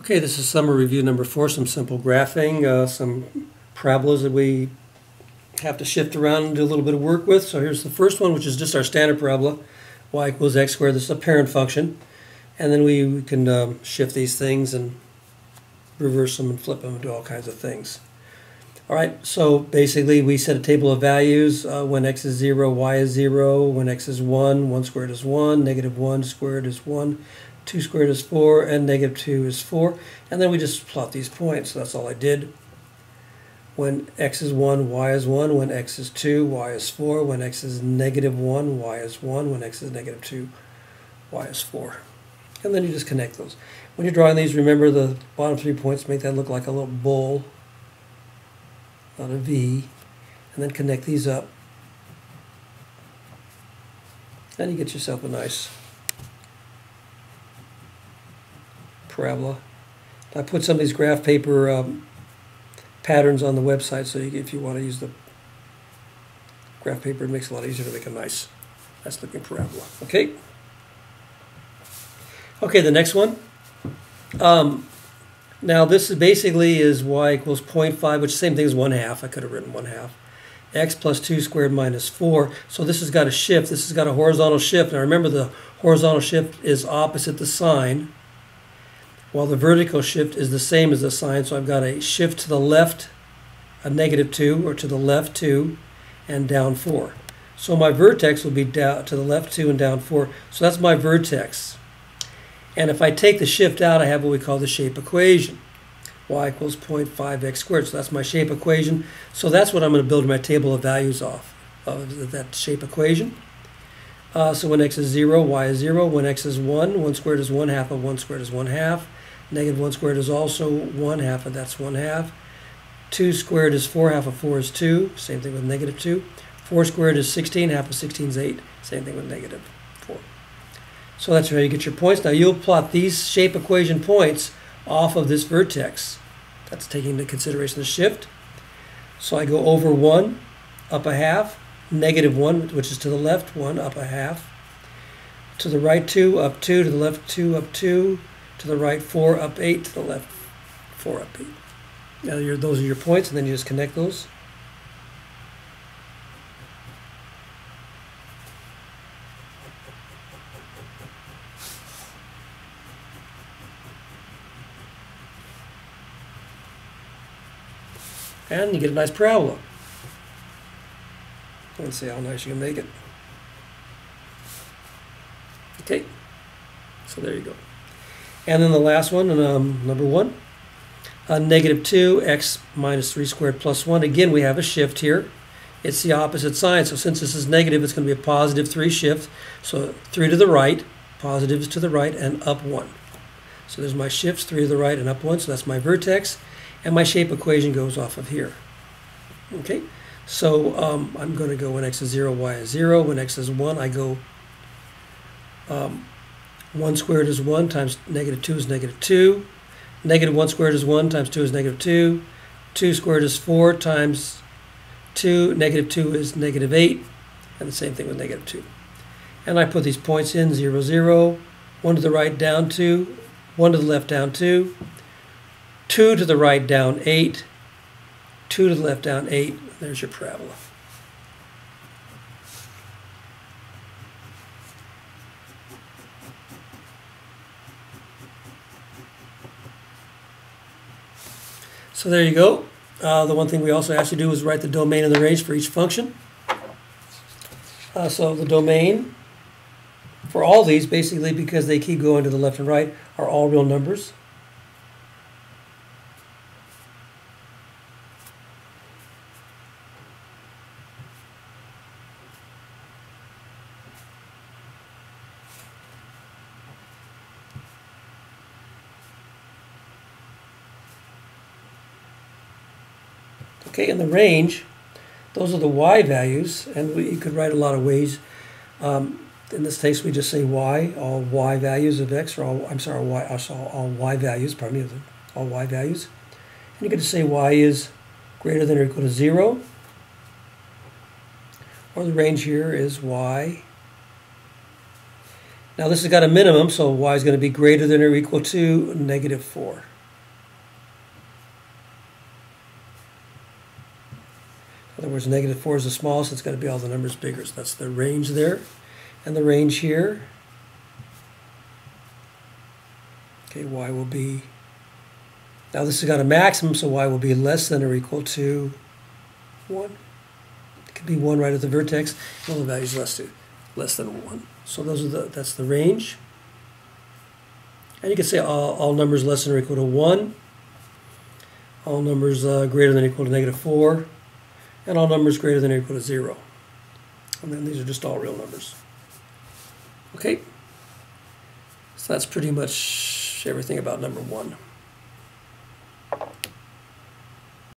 Okay, this is summary review number 4, some simple graphing, some parabolas that we have to shift around and do a little bit of work with. So here's the first one, which is just our standard parabola, y equals x squared. This is a parent function. And then we can shift these things and reverse them and flip them and do all kinds of things. All right, so basically we set a table of values. When x is 0, y is 0. When x is 1, 1 squared is 1. Negative 1 squared is 1. 2 squared is 4, and negative 2 is 4. And then we just plot these points. So that's all I did. When x is 1, y is 1. When x is 2, y is 4. When x is negative 1, y is 1. When x is negative 2, y is 4. And then you just connect those. When you're drawing these, remember the bottom 3 points, make that look like a little bowl, not a V, and then connect these up. And you get yourself a nice parabola. I put some of these graph paper patterns on the website, so if you want to use the graph paper, it makes it a lot easier to make a nice looking parabola. Okay. Okay, the next one. Now this is basically is y equals 0.5, which is the same thing as 1/2. I could have written 1/2. X plus 2 squared minus 4. So this has got a shift. This has got a horizontal shift. Now remember, the horizontal shift is opposite the sign, while the vertical shift is the same as the sign. So I've got a shift to the left, a negative 2, or to the left 2, and down 4. So my vertex will be down to the left 2 and down 4. So that's my vertex. And if I take the shift out, I have what we call the shape equation. Y equals 0.5x squared. So that's my shape equation. So that's what I'm going to build my table of values off of, that shape equation. So when x is 0, y is 0. When x is 1, 1 squared is 1/2 of 1 squared is 1/2. Negative 1 squared is also 1/2 of that's 1/2. 2 squared is 4/2 of 4 is 2. Same thing with negative 2. 4 squared is 16. Half of 16 is 8. Same thing with negative 4. So that's how you get your points. Now you'll plot these shape equation points off of this vertex. That's taking into consideration the shift. So I go over 1, up 1/2. Negative 1, which is to the left, 1, up 1/2. To the right 2, up 2. To the left 2, up 2. To the right 4, up 8. To the left 4, up 8. Now those are your points, and then you just connect those. And you get a nice parabola. Let's see how nice you can make it. Okay, so there you go. And then the last one, number 1, negative 2, x minus 3 squared plus 1. Again, we have a shift here. It's the opposite sign. So since this is negative, it's going to be a positive 3 shift. So 3 to the right, positives to the right, and up 1. So there's my shifts, 3 to the right and up 1. So that's my vertex. And my shape equation goes off of here. Okay, so I'm going to go when x is 0, y is 0. When x is 1, I go 1 squared is 1 times negative 2 is negative 2. Negative 1 squared is 1 times 2 is negative 2. 2 squared is 4 times 2. Negative 2 is negative 8. And the same thing with negative 2. And I put these points in, 0, 0. 1 to the right, down 2. 1 to the left, down 2. 2 to the right, down 8. 2 to the left, down 8. There's your parabola. So there you go. The one thing we also asked you to do is write the domain and the range for each function. So the domain for all these, basically because they keep going to the left and right, are all real numbers. Okay, in the range, those are the y values, and you could write a lot of ways. In this case, we just say y, all y values of x, or all, I'm sorry, all y values, pardon me, all y values. And you could just say y is greater than or equal to 0, or the range here is y. Now this has got a minimum, so y is going to be greater than or equal to -4. In other words, negative 4 is the smallest, it's got to be all the numbers bigger. So that's the range there. And the range here, okay, y will be, now this has got a maximum, so y will be less than or equal to 1. It could be 1 right at the vertex. All the values less than 1. So that's the range. And you can say all numbers less than or equal to 1, all numbers greater than or equal to negative 4, and all numbers greater than or equal to 0. And then these are just all real numbers. Okay, so that's pretty much everything about number 1.